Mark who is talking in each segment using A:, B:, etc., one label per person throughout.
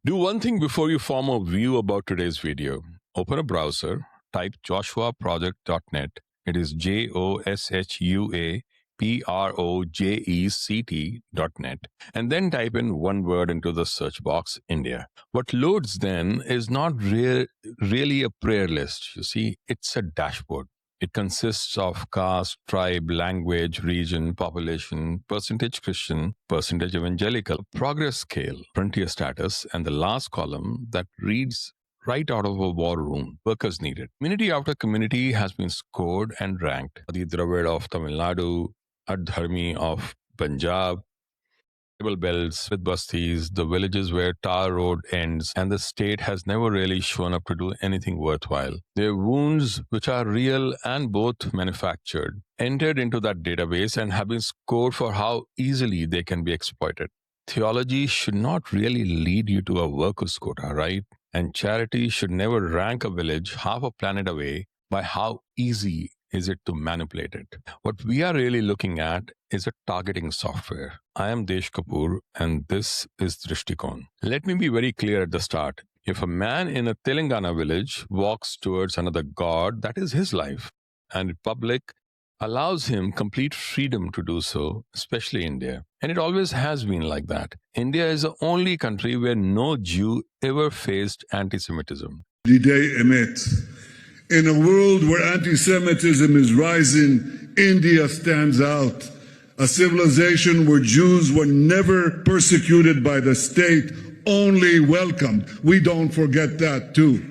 A: Do one thing before you form a view about today's video. Open a browser, type joshuaproject.net. It is JOSHUAPROJECT.net. And then type in one word into the search box, India. What loads then is not really a prayer list. You see, it's a dashboard. It consists of caste, tribe, language, region, population, percentage Christian, percentage evangelical, progress scale, frontier status, and the last column that reads right out of a war room, workers needed. Community after community has been scored and ranked. The Dravid of Tamil Nadu, Adharmi of Punjab, tribal belts with bastis, the villages where tar road ends, and the state has never really shown up to do anything worthwhile. Their wounds, which are real and both manufactured, entered into that database and have been scored for how easily they can be exploited. Theology should not really lead you to a workers' quota, right? And charity should never rank a village half a planet away by how easy is it to manipulate it. What we are really looking at is a targeting software. I am Desh Kapoor and this is Drishtikone. Let me be very clear at the start. If a man in a Telangana village walks towards another god, that is his life. And the public allows him complete freedom to do so, especially India. And it always has been like that. India is the only country where no Jew ever faced anti-Semitism.
B: Diday Emet. In a world where anti-Semitism is rising, India stands out. A civilization where Jews were never persecuted by the state, only welcomed. We don't forget that too.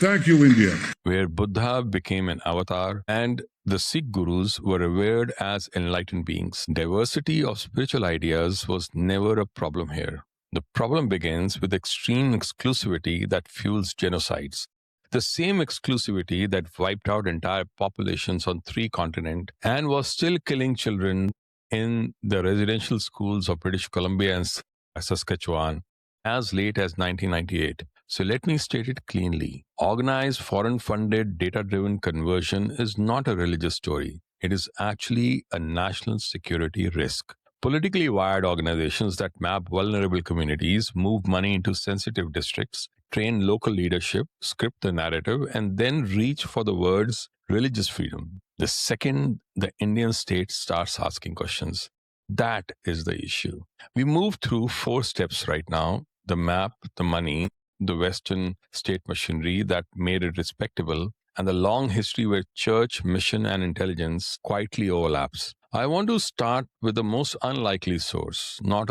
B: Thank you, India.
A: Where Buddha became an avatar and the Sikh gurus were revered as enlightened beings. Diversity of spiritual ideas was never a problem here. The problem begins with extreme exclusivity that fuels genocides. The same exclusivity that wiped out entire populations on 3 continents and was still killing children in the residential schools of British Columbia and Saskatchewan as late as 1998. So let me state it cleanly. Organized, foreign-funded, data-driven conversion is not a religious story. It is actually a national security risk. Politically wired organizations that map vulnerable communities, move money into sensitive districts, train local leadership, script the narrative, and then reach for the words religious freedom. The second the Indian state starts asking questions, that is the issue. We move through 4 steps right now: the map, the money, the Western state machinery that made it respectable, and the long history where church, mission, and intelligence quietly overlaps. I want to start with the most unlikely source, not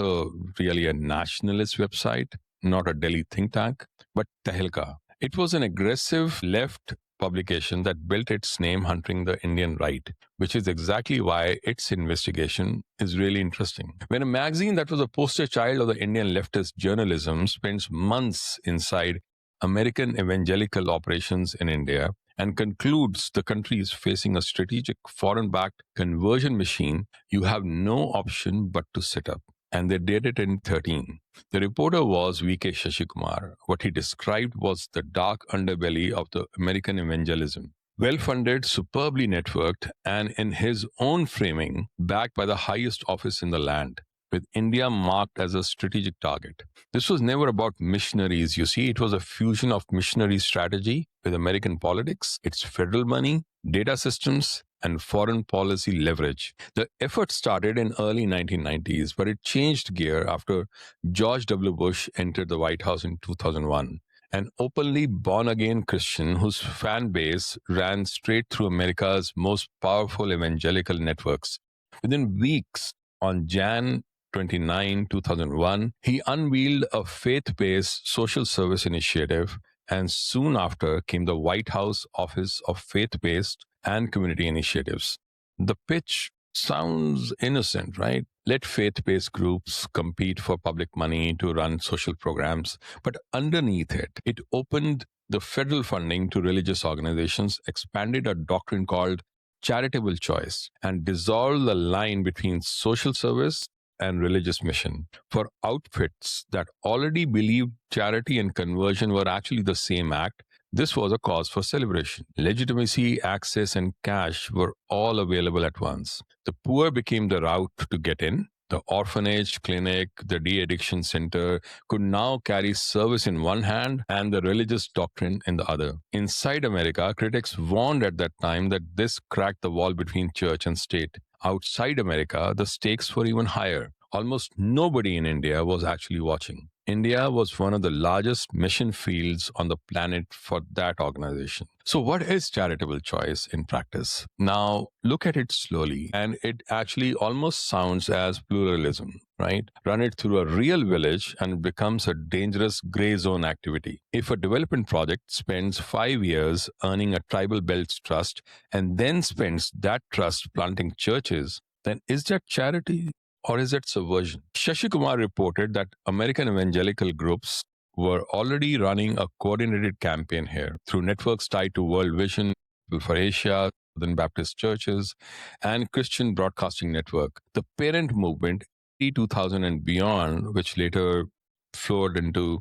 A: really a nationalist website, not a Delhi think tank, but Tehelka. It was an aggressive left publication that built its name hunting the Indian right, which is exactly why its investigation is really interesting. When a magazine that was a poster child of the Indian leftist journalism spends months inside American evangelical operations in India and concludes the country is facing a strategic foreign-backed conversion machine, you have no option but to sit up. And they did it in 13. The reporter was V.K. Shashikumar. What he described was the dark underbelly of the American evangelism. Well-funded, superbly networked, and in his own framing, backed by the highest office in the land, with India marked as a strategic target. This was never about missionaries, you see. It was a fusion of missionary strategy with American politics, its federal money, data systems, and foreign policy leverage. The effort started in early 1990s, but it changed gear after George W. Bush entered the White House in 2001. An openly born-again Christian whose fan base ran straight through America's most powerful evangelical networks. Within weeks, on Jan 29, 2001, he unveiled a faith-based social service initiative, and soon after came the White House Office of Faith-Based and Community Initiatives. The pitch sounds innocent, right? Let faith-based groups compete for public money to run social programs. But underneath it, it opened the federal funding to religious organizations, expanded a doctrine called charitable choice, and dissolved the line between social service and religious mission. For outfits that already believed charity and conversion were actually the same act, this was a cause for celebration. Legitimacy, access, and cash were all available at once. The poor became the route to get in. The orphanage, clinic, the de-addiction center could now carry service in one hand and the religious doctrine in the other. Inside America, critics warned at that time that this cracked the wall between church and state. Outside America, the stakes were even higher. Almost nobody in India was actually watching. India was one of the largest mission fields on the planet for that organization. So, what is charitable choice in practice? Now, look at it slowly, and it actually almost sounds as pluralism, right? Run it through a real village, and it becomes a dangerous gray zone activity. If a development project spends 5 years earning a tribal belts trust and then spends that trust planting churches, then is that charity? Or is it subversion? Shashi Kumar reported that American evangelical groups were already running a coordinated campaign here through networks tied to World Vision, for Asia, Southern Baptist churches, and Christian Broadcasting Network. The parent movement, 2000 and beyond, which later flowed into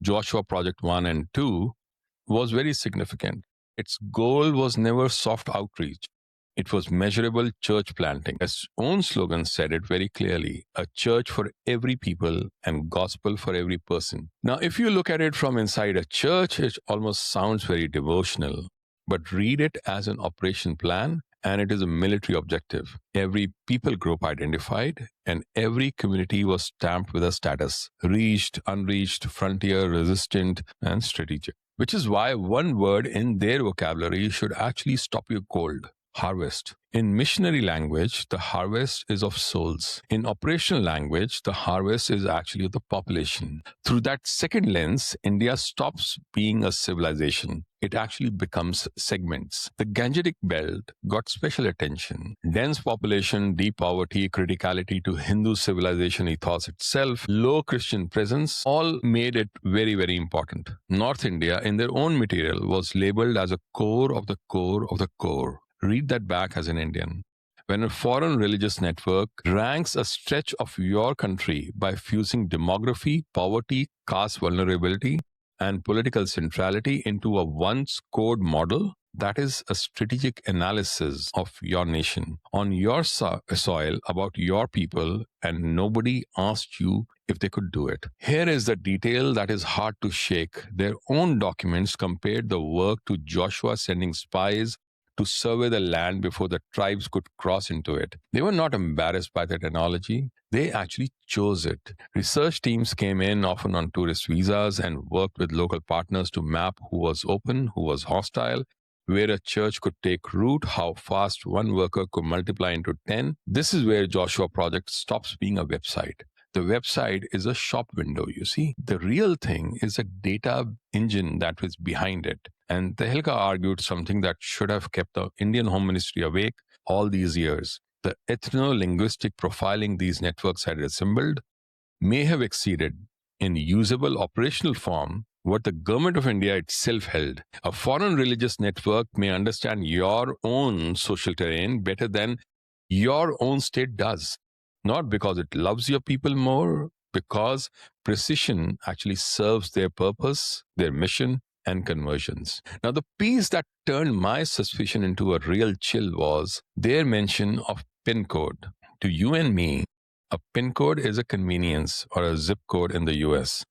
A: Joshua Project 1 and 2, was very significant. Its goal was never soft outreach. It was measurable church planting. Its own slogan said it very clearly, a church for every people and gospel for every person. Now, if you look at it from inside a church, it almost sounds very devotional, but read it as an operation plan, and it is a military objective. Every people group identified, and every community was stamped with a status: reached, unreached, frontier, resistant, and strategic. Which is why one word in their vocabulary should actually stop you cold: harvest. In missionary language, the harvest is of souls. In operational language, the harvest is actually of the population. Through that second lens, India stops being a civilization. It actually becomes segments. The Gangetic Belt got special attention. Dense population, deep poverty, criticality to Hindu civilization ethos itself, low Christian presence, all made it very, very important. North India, in their own material, was labeled as a core of the core of the core. Read that back as an Indian. When a foreign religious network ranks a stretch of your country by fusing demography, poverty, caste vulnerability, and political centrality into a one-scored model, that is a strategic analysis of your nation on your soil about your people, and nobody asked you if they could do it. Here is the detail that is hard to shake. Their own documents compared the work to Joshua sending spies to survey the land before the tribes could cross into it. They were not embarrassed by that analogy. They actually chose it. Research teams came in, often on tourist visas, and worked with local partners to map who was open, who was hostile, where a church could take root, how fast one worker could multiply into 10. This is where Joshua Project stops being a website. The website is a shop window, you see. The real thing is a data engine that was behind it. And Tehelka argued something that should have kept the Indian Home Ministry awake all these years. The ethno-linguistic profiling these networks had assembled may have exceeded in usable operational form what the government of India itself held. A foreign religious network may understand your own social terrain better than your own state does. Not because it loves your people more, because precision actually serves their purpose, their mission, and conversions. Now, the piece that turned my suspicion into a real chill was their mention of PIN code. To you and me, a PIN code is a convenience or a zip code in the US.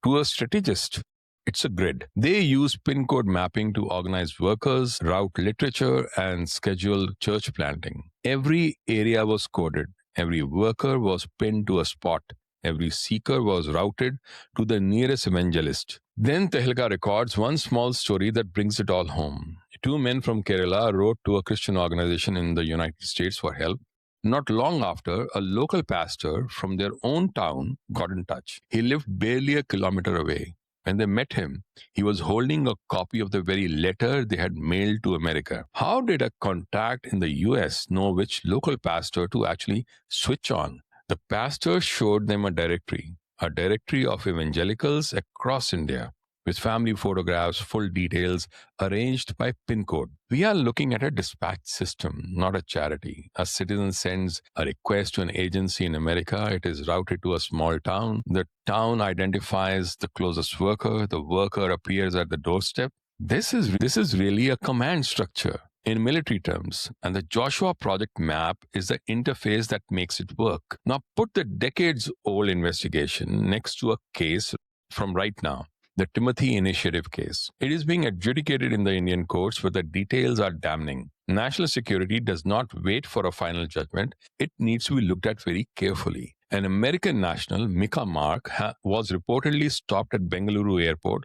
A: To a strategist, it's a grid. They use PIN code mapping to organize workers, route literature, and schedule church planting. Every area was coded. Every worker was pinned to a spot. Every seeker was routed to the nearest evangelist. Then Tehelka records one small story that brings it all home. Two men from Kerala wrote to a Christian organization in the United States for help. Not long after, a local pastor from their own town got in touch. He lived barely a kilometer away. When they met him, he was holding a copy of the very letter they had mailed to America. How did a contact in the US know which local pastor to actually switch on? The pastor showed them a directory of evangelicals across India, with family photographs, full details, arranged by PIN code. We are looking at a dispatch system, not a charity. A citizen sends a request to an agency in America. It is routed to a small town. The town identifies the closest worker. The worker appears at the doorstep. This is really a command structure. in military terms, and the Joshua Project map is the interface that makes it work. Now, put the decades old investigation next to a case from right now. The Timothy Initiative case. It is being adjudicated in the Indian courts where the details are damning. National security does not wait for a final judgment. It needs to be looked at very carefully. An American national, Mika Mark, was reportedly stopped at Bengaluru airport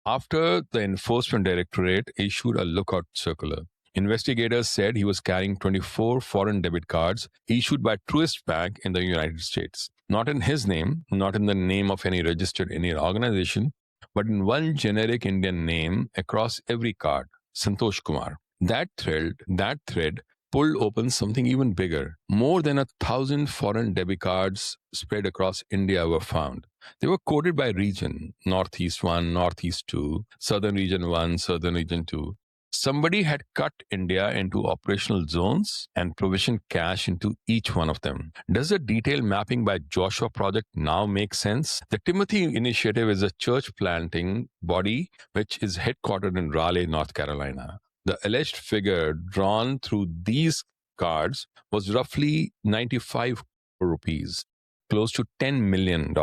A: after the Enforcement Directorate issued a lookout circular. Investigators said he was carrying 24 foreign debit cards issued by Truist Bank in the United States. Not in his name, not in the name of any registered Indian organization, but in one generic Indian name across every card, Santosh Kumar. That thread pulled open something even bigger. More than 1,000 foreign debit cards spread across India were found. They were coded by region, Northeast 1, Northeast 2, Southern Region 1, Southern Region 2. Somebody had cut India into operational zones and provisioned cash into each one of them. Does the detailed mapping by Joshua Project now make sense? The Timothy Initiative is a church planting body which is headquartered in Raleigh, North Carolina. The alleged figure drawn through these cards was roughly 95 crore rupees, close to $10 million,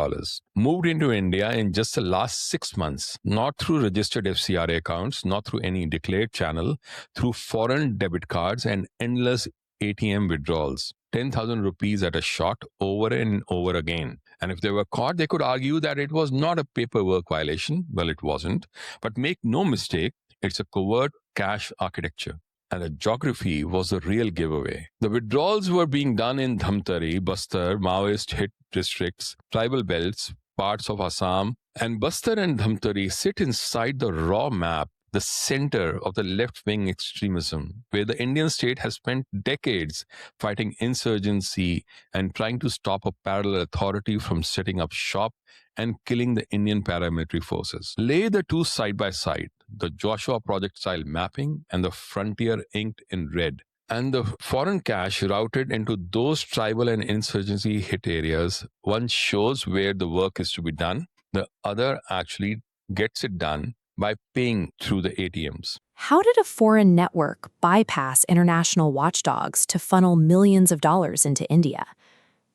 A: moved into India in just the last 6 months, not through registered FCRA accounts, not through any declared channel, through foreign debit cards and endless ATM withdrawals. 10,000 rupees at a shot over and over again. And if they were caught, they could argue that it was not a paperwork violation. Well, it wasn't. But make no mistake, it's a covert cash architecture. And the geography was the real giveaway. The withdrawals were being done in Dhamtari, Bastar, Maoist hit districts, tribal belts, parts of Assam, and Bastar and Dhamtari sit inside the raw map, the center of the left-wing extremism, where the Indian state has spent decades fighting insurgency and trying to stop a parallel authority from setting up shop and killing the Indian paramilitary forces. Lay the two side by side, the Joshua Project style mapping and the frontier inked in red, and the foreign cash routed into those tribal and insurgency hit areas. One shows where the work is to be done, the other actually gets it done by paying through the ATMs.
C: How did a foreign network bypass international watchdogs to funnel millions of dollars into India?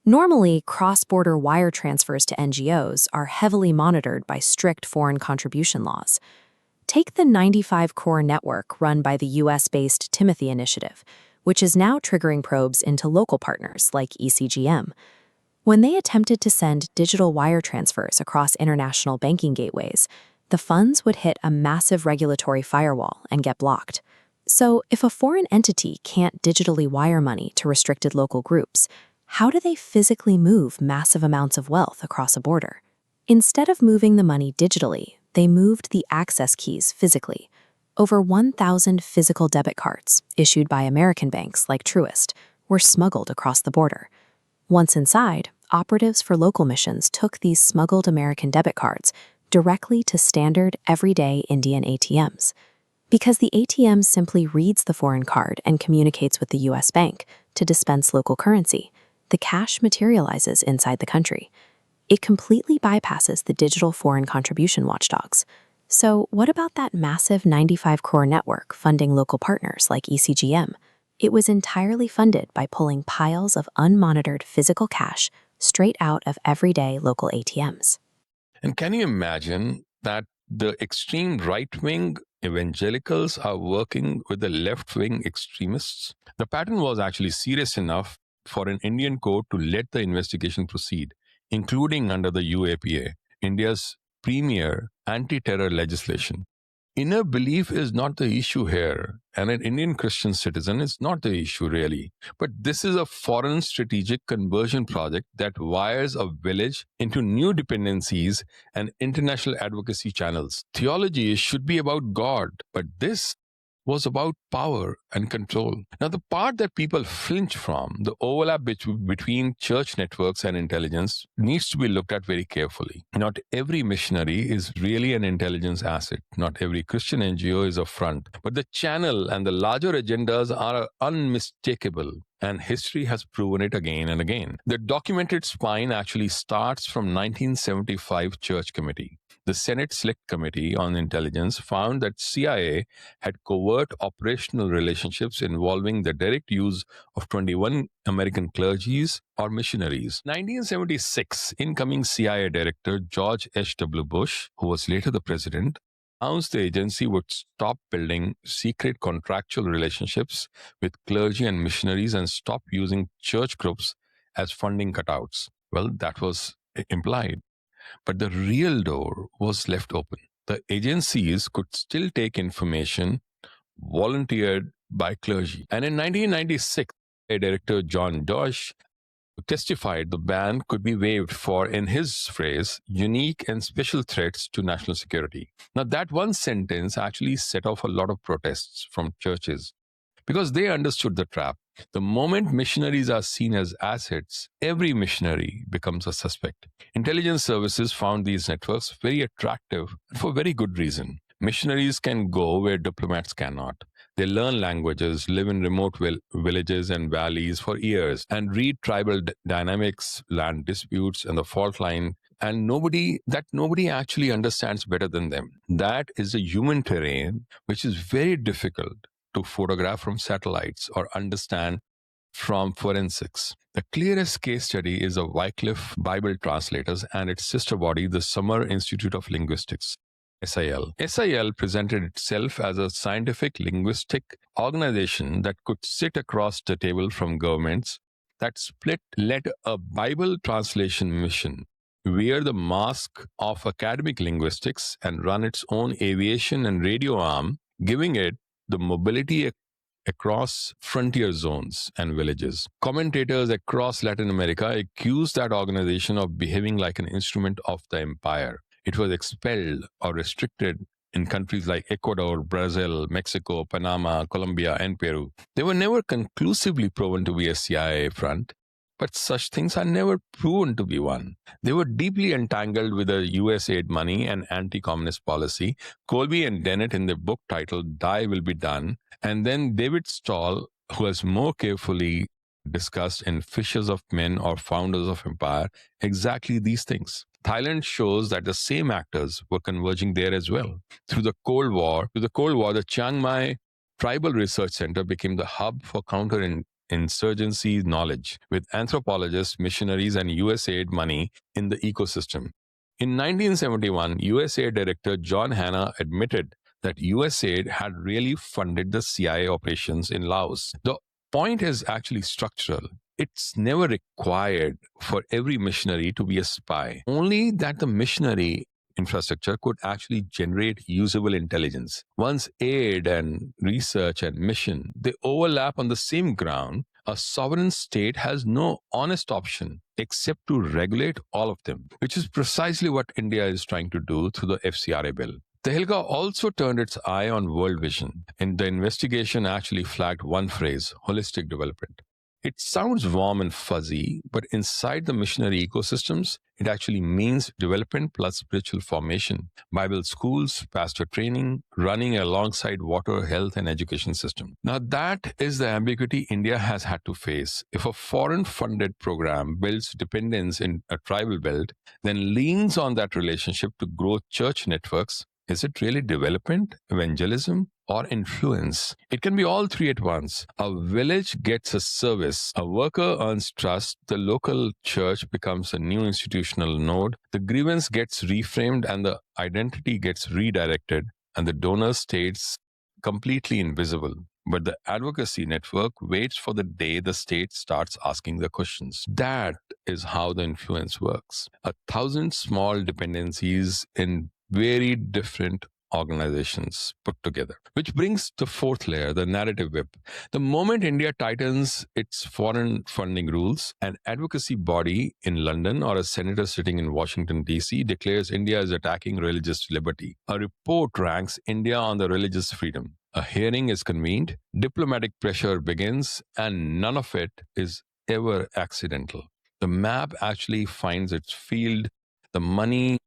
C: Normally, cross-border wire transfers to NGOs are heavily monitored by strict foreign contribution laws. Take the 95 Core network run by the US-based Timothy Initiative, which is now triggering probes into local partners like ECGM. When they attempted to send digital wire transfers across international banking gateways, the funds would hit a massive regulatory firewall and get blocked. So, if a foreign entity can't digitally wire money to restricted local groups, how do they physically move massive amounts of wealth across a border? Instead of moving the money digitally, they moved the access keys physically. Over 1,000 physical debit cards, issued by American banks like Truist, were smuggled across the border. Once inside, operatives for local missions took these smuggled American debit cards directly to standard, everyday Indian ATMs. Because the ATM simply reads the foreign card and communicates with the US bank to dispense local currency, the cash materializes inside the country. It completely bypasses the digital foreign contribution watchdogs. So what about that massive 95 Core network funding local partners like ECGM? It was entirely funded by pulling piles of unmonitored physical cash straight out of everyday local ATMs.
A: And can you imagine that the extreme right-wing evangelicals are working with the left-wing extremists? The pattern was actually serious enough for an Indian court to let the investigation proceed, including under the UAPA, India's premier anti-terror legislation. Inner belief is not the issue here, and an Indian Christian citizen is not the issue really. But this is a foreign strategic conversion project that wires a village into new dependencies and international advocacy channels. Theology should be about God, but this was about power and control. Now, the part that people flinch from, the overlap between church networks and intelligence, needs to be looked at very carefully. Not every missionary is really an intelligence asset. Not every Christian NGO is a front. But the channel and the larger agendas are unmistakable. and history has proven it again and again. The documented spine actually starts from 1975 Church Committee. The Senate Select Committee on Intelligence found that CIA had covert operational relationships involving the direct use of 21 American clergies or missionaries. 1976, incoming CIA Director George H.W. Bush, who was later the president, announced the agency would stop building secret contractual relationships with clergy and missionaries and stop using church groups as funding cutouts. Well, that was implied. But the real door was left open. The agencies could still take information volunteered by clergy. And in 1996, Director John Dosh testified the ban could be waived for, in his phrase, unique and special threats to national security. Now, that one sentence actually set off a lot of protests from churches because they understood the trap. The moment missionaries are seen as assets, every missionary becomes a suspect. Intelligence services found these networks very attractive for very good reason. Missionaries can go where diplomats cannot. They learn languages, live in remote villages and valleys for years, and read tribal dynamics, land disputes, and the fault line. And nobody actually understands better than them. That is a human terrain which is very difficult to photograph from satellites or understand from forensics. The clearest case study is of Wycliffe Bible Translators and its sister body, the Summer Institute of Linguistics. SIL. SIL presented itself as a scientific linguistic organization that could sit across the table from governments that led a Bible translation mission, wear the mask of academic linguistics, and run its own aviation and radio arm, giving it the mobility across frontier zones and villages. Commentators across Latin America accused that organization of behaving like an instrument of the empire. It was expelled or restricted in countries like Ecuador, Brazil, Mexico, Panama, Colombia, and Peru. They were never conclusively proven to be a CIA front, but such things are never proven to be one. They were deeply entangled with the US aid money and anti-communist policy. Colby and Dennett, in their book titled Die Will Be Done, and then David Stahl, who has more carefully discussed in Fishers of Men or Founders of Empire, exactly these things. Thailand shows that the same actors were converging there as well. Through the Cold War, the Chiang Mai Tribal Research Center became the hub for counterinsurgency knowledge, with anthropologists, missionaries, and USAID money in the ecosystem. In 1971, USAID Director John Hanna admitted that USAID had really funded the CIA operations in Laos. The point is actually structural. It's never required for every missionary to be a spy, only that the missionary infrastructure could actually generate usable intelligence. Once aid and research and mission, they overlap on the same ground, a sovereign state has no honest option except to regulate all of them, which is precisely what India is trying to do through the FCRA bill. Tehelka also turned its eye on world vision, and the investigation actually flagged one phrase, holistic development. It sounds warm and fuzzy, but inside the missionary ecosystems, it actually means development plus spiritual formation, Bible schools, pastor training, running alongside water, health, and education system. Now, that is the ambiguity India has had to face. If a foreign-funded program builds dependence in a tribal belt, then leans on that relationship to grow church networks, is it really development, evangelism, or influence? It can be all three at once. A village gets a service, a worker earns trust, the local church becomes a new institutional node, the grievance gets reframed and the identity gets redirected, and the donor stays completely invisible. But the advocacy network waits for the day the state starts asking the questions. That is how the influence works. 1,000 small dependencies in very different organizations put together. Which brings the fourth layer, the narrative whip. The moment India tightens its foreign funding rules, an advocacy body in London or a senator sitting in Washington, D.C. declares India is attacking religious liberty. A report ranks India on the religious freedom. A hearing is convened, diplomatic pressure begins, and none of it is ever accidental. The map actually finds its field, the money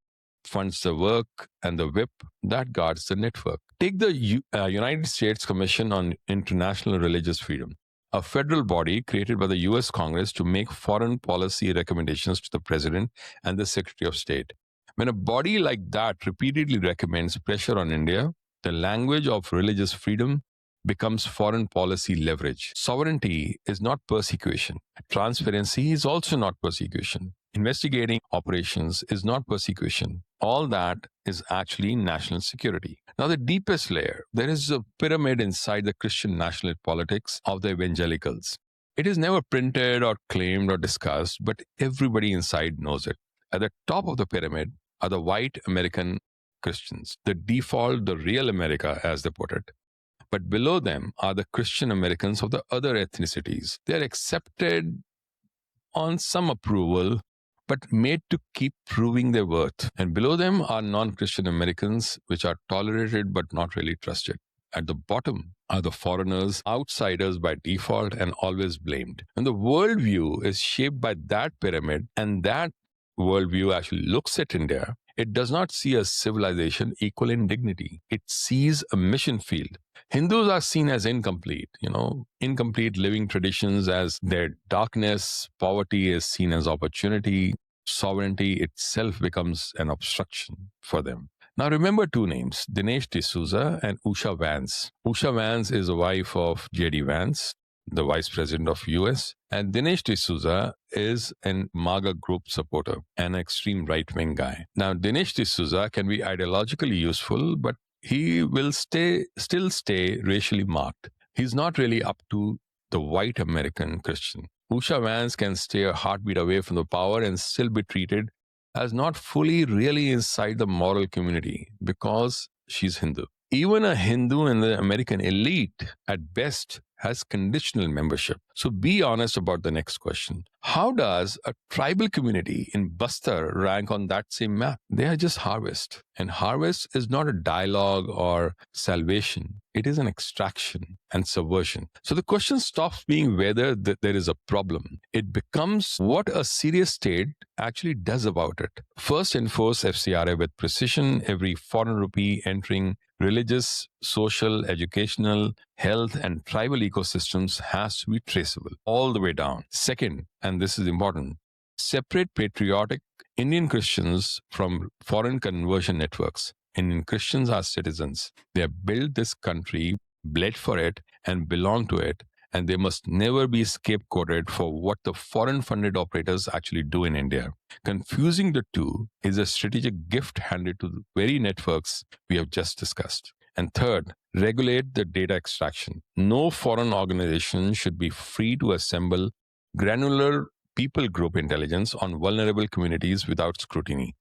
A: funds the work, and the whip that guards the network. Take the United States Commission on International Religious Freedom. a federal body created by the US Congress to make foreign policy recommendations to the president and the Secretary of State. When a body like that repeatedly recommends pressure on India, the language of religious freedom becomes foreign policy leverage. Sovereignty is not persecution. Transparency is also not persecution. Investigating operations is not persecution. All that is actually national security. Now, the deepest layer, there is a pyramid inside the Christian national politics of the evangelicals. It is never printed or claimed or discussed, but everybody inside knows it. At the top of the pyramid are the white American Christians, the default, the real America, as they put it. But below them are the Christian Americans of the other ethnicities. They are accepted on some approval, but made to keep proving their worth. And below them are non-Christian Americans, which are tolerated but not really trusted. At the bottom are the foreigners, outsiders by default and always blamed. And the worldview is shaped by that pyramid, and that worldview actually looks at India. It does not see a civilization equal in dignity. It sees a mission field. Hindus are seen as incomplete, incomplete living traditions as their darkness. Poverty is seen as opportunity. Sovereignty itself becomes an obstruction for them. Now remember two names, Dinesh D'Souza and Usha Vance. Usha Vance is a wife of J.D. Vance, the vice president of US, and Dinesh D'Souza is an MAGA group supporter, an extreme right-wing guy. Now, Dinesh D'Souza can be ideologically useful, but he will still stay racially marked. He's not really up to the white American Christian. Usha Vance can stay a heartbeat away from the power and still be treated as not fully really inside the moral community because she's Hindu. Even a Hindu in the American elite, at best, has conditional membership. So be honest about the next question. How does a tribal community in Bastar rank on that same map? They are just harvest. And harvest is not a dialogue or salvation. It is an extraction and subversion. So the question stops being whether there is a problem. It becomes what a serious state actually does about it. First, enforce FCRA with precision. Every foreign rupee entering religious, social, educational, health, and tribal ecosystems has to be traceable all the way down. Second, and this is important, separate patriotic Indian Christians from foreign conversion networks. Indian Christians are citizens. They have built this country, bled for it, and belong to it, and they must never be scapegoated for what the foreign-funded operators actually do in India. Confusing the two is a strategic gift handed to the very networks we have just discussed. And third, regulate the data extraction. No foreign organization should be free to assemble granular people group intelligence on vulnerable communities without scrutiny.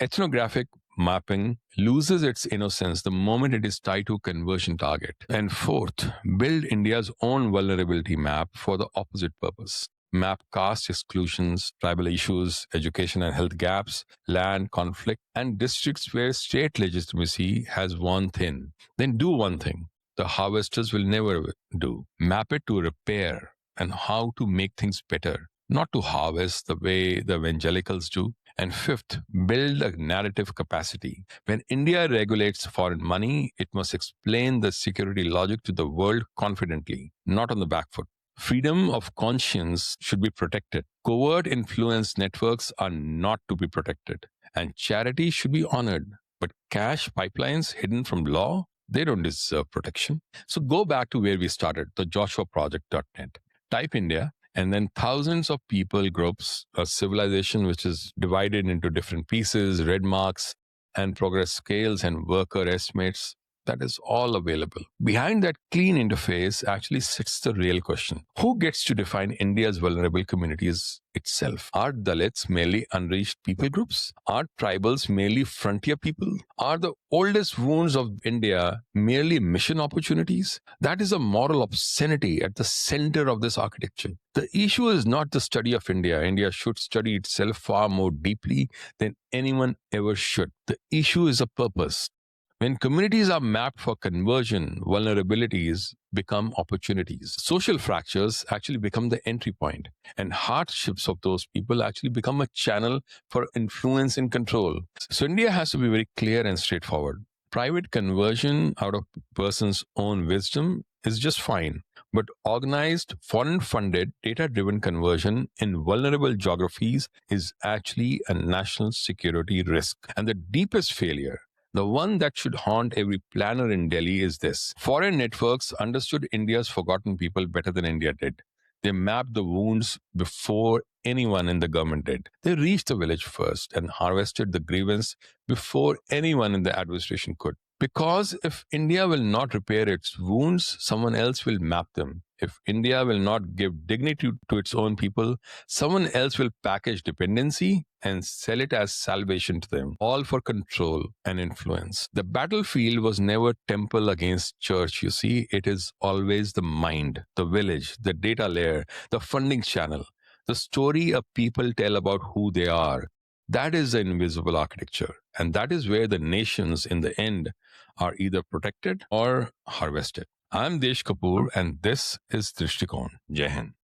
A: Ethnographic mapping loses its innocence the moment it is tied to a conversion target. And fourth, build India's own vulnerability map for the opposite purpose. Map caste exclusions, tribal issues, education and health gaps, land conflict, and districts where state legitimacy has worn thin. Then do one thing the harvesters will never do. Map it to repair and how to make things better, not to harvest the way the evangelicals do. And fifth, build a narrative capacity. When India regulates foreign money, it must explain the security logic to the world confidently, not on the back foot. Freedom of conscience should be protected. Covert influence networks are not to be protected. And charity should be honored. But cash pipelines hidden from law, they don't deserve protection. So go back to where we started, the joshuaproject.net. Type India, and then thousands of people groups, a civilization which is divided into different pieces, red marks, and progress scales and worker estimates. That is all available. Behind that clean interface actually sits the real question. Who gets to define India's vulnerable communities itself? Are Dalits merely unreached people groups? Are tribals merely frontier people? Are the oldest wounds of India merely mission opportunities? That is a moral obscenity at the center of this architecture. The issue is not the study of India. India should study itself far more deeply than anyone ever should. The issue is a purpose. When communities are mapped for conversion, vulnerabilities become opportunities. Social fractures actually become the entry point, and hardships of those people actually become a channel for influence and control. So India has to be very clear and straightforward. Private conversion out of a person's own wisdom is just fine. But organized, foreign funded, data driven conversion in vulnerable geographies is actually a national security risk. And the deepest failure, the one that should haunt every planner in Delhi, is this: foreign networks understood India's forgotten people better than India did. They mapped the wounds before anyone in the government did. They reached the village first and harvested the grievance before anyone in the administration could. Because if India will not repair its wounds, someone else will map them. If India will not give dignity to its own people, someone else will package dependency and sell it as salvation to them, all for control and influence. The battlefield was never temple against church, you see. It is always the mind, the village, the data layer, the funding channel, the story a people tell about who they are. That is the invisible architecture. And that is where the nations in the end are either protected or harvested. I'm Desh Kapoor, and this is Drishtikone. Jai Hind.